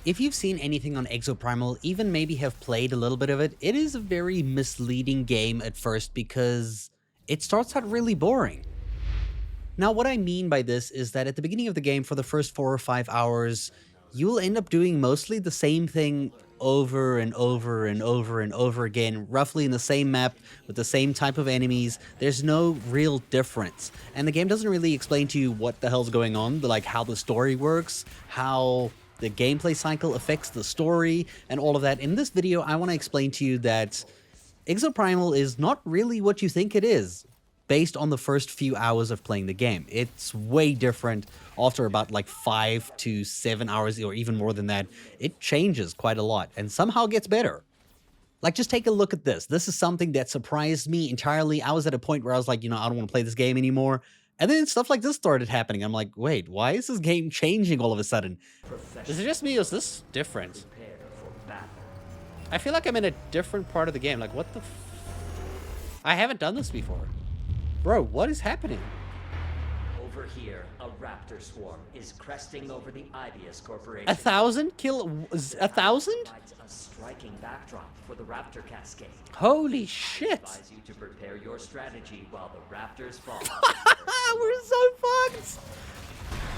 If you've seen anything on Exoprimal, even maybe have played a little bit of it, it is a very misleading game at first because it starts out really boring. Now, what I mean by this is that at the beginning of the game, for the first 4 or 5 hours, you'll end up doing mostly the same thing over and over and over and over again, roughly in the same map with the same type of enemies. There's no real difference. And the game doesn't really explain to you what the hell's going on, like how the story works, how the gameplay cycle affects the story, and all of that. In this video, I want to explain to you that Exoprimal is not really what you think it is based on the first few hours of playing the game. It's way different after about like 5 to 7 hours or even more than that. It changes quite a lot and somehow gets better. Like, just take a look at this. This is something that surprised me entirely. I was at a point where I was like, I don't want to play this game anymore. And then stuff like this started happening. I'm like, wait, why is this game changing all of a sudden? Is it just me or is this different? I feel like I'm in a different part of the game. Like, what the I haven't done this before. Bro, what is happening? Over here, a raptor swarm is cresting over the Ibius Corporation. 1,000 kill? 1,000? Provides a striking backdrop for the raptor cascade. Holy shit! Advise you to prepare your strategy while the raptors fall. We're so fucked!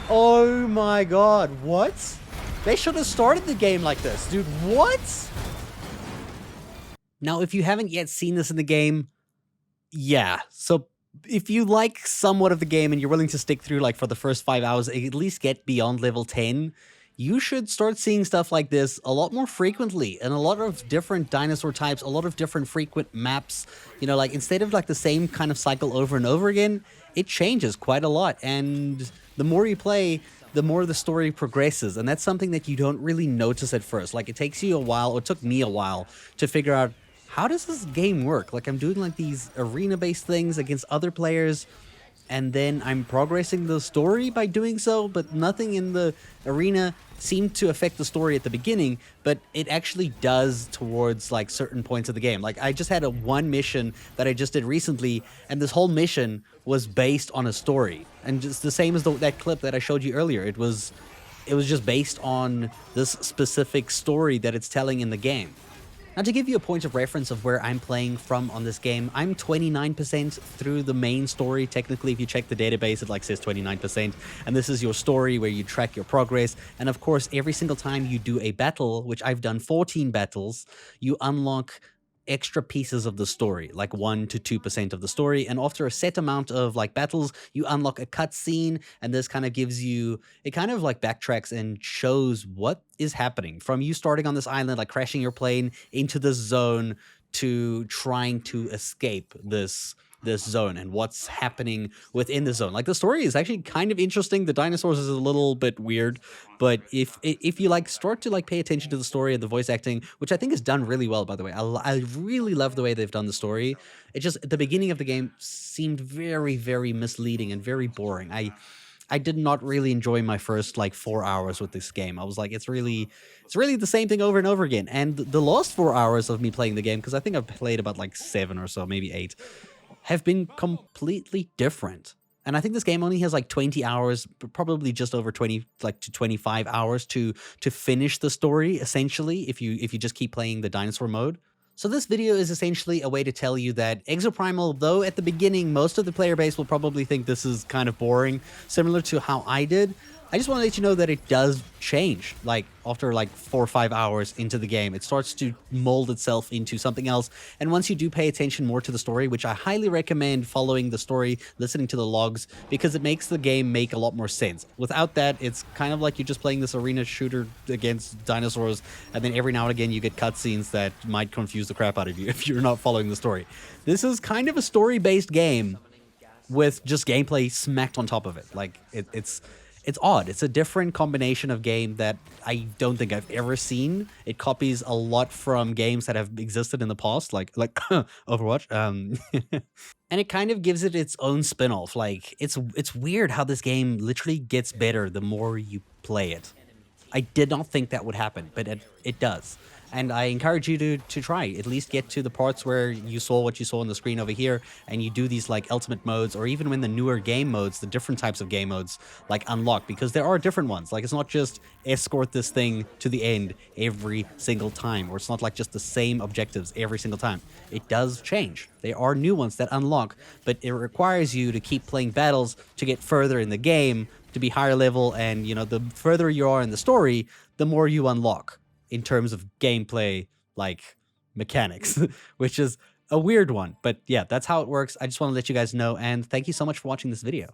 Oh my god, what? They should have started the game like this, dude. What? Now, if you haven't yet seen this in the game, yeah. So if you like somewhat of the game and you're willing to stick through like for the first 5 hours, at least get beyond level 10, you should start seeing stuff like this a lot more frequently and a lot of different dinosaur types, a lot of different frequent maps. Like instead of like the same kind of cycle over and over again, it changes quite a lot. And the more you play, the more the story progresses. And that's something that you don't really notice at first. Like it takes you a while, or it took me a while to figure out, how does this game work? Like I'm doing like these arena-based things against other players, and then I'm progressing the story by doing so, but nothing in the arena seemed to affect the story at the beginning, but it actually does towards like certain points of the game. Like I just had one mission that I just did recently, and this whole mission was based on a story. And just the same as that clip that I showed you earlier. It was just based on this specific story that it's telling in the game. Now, to give you a point of reference of where I'm playing from on this game, I'm 29% through the main story. Technically, if you check the database, it like says 29%. And this is your story where you track your progress. And of course, every single time you do a battle, which I've done 14 battles, you unlock extra pieces of the story, like 1 to 2% of the story. And after a set amount of like battles, you unlock a cutscene, and this kind of gives you, it kind of like backtracks and shows what is happening from you starting on this island, like crashing your plane into this zone, to trying to escape this zone and what's happening within the zone. Like the story is actually kind of interesting. The dinosaurs is a little bit weird, but if you like start to like pay attention to the story and the voice acting, which I think is done really well, by the way. I really love the way they've done the story. It just at the beginning of the game seemed very, very misleading and very boring. I did not really enjoy my first like 4 hours with this game. I was like, it's really the same thing over and over again. And the last 4 hours of me playing the game, because I think I've played about like 7 or so, maybe 8, have been completely different. And I think this game only has like 20 hours, probably just over 20, like to 25 hours to finish the story, essentially, if you just keep playing the dinosaur mode. So this video is essentially a way to tell you that Exoprimal, though at the beginning most of the player base will probably think this is kind of boring, similar to how I did, I just want to let you know that it does change. Like after like 4 or 5 hours into the game, it starts to mold itself into something else. And once you do pay attention more to the story, which I highly recommend following the story, listening to the logs, because it makes the game make a lot more sense. Without that, it's kind of like you're just playing this arena shooter against dinosaurs, and then every now and again you get cutscenes that might confuse the crap out of you if you're not following the story. This is kind of a story-based game with just gameplay smacked on top of it. Like it's odd. It's a different combination of game that I don't think I've ever seen. It copies a lot from games that have existed in the past, like Overwatch. And it kind of gives it its own spin-off. Like it's weird how this game literally gets better the more you play it. I did not think that would happen, but it does. and I encourage you to try, at least get to the parts where you saw what you saw on the screen over here, and you do these like ultimate modes, or even when the newer game modes, the different types of game modes like unlock, because there are different ones. Like, it's not just escort this thing to the end every single time, or it's not like just the same objectives every single time. It does change. There are new ones that unlock, but it requires you to keep playing battles to get further in the game, to be higher level, and the further you are in the story, the more you unlock in terms of gameplay, like mechanics, which is a weird one. But yeah, that's how it works. I just want to let you guys know, and thank you so much for watching this video.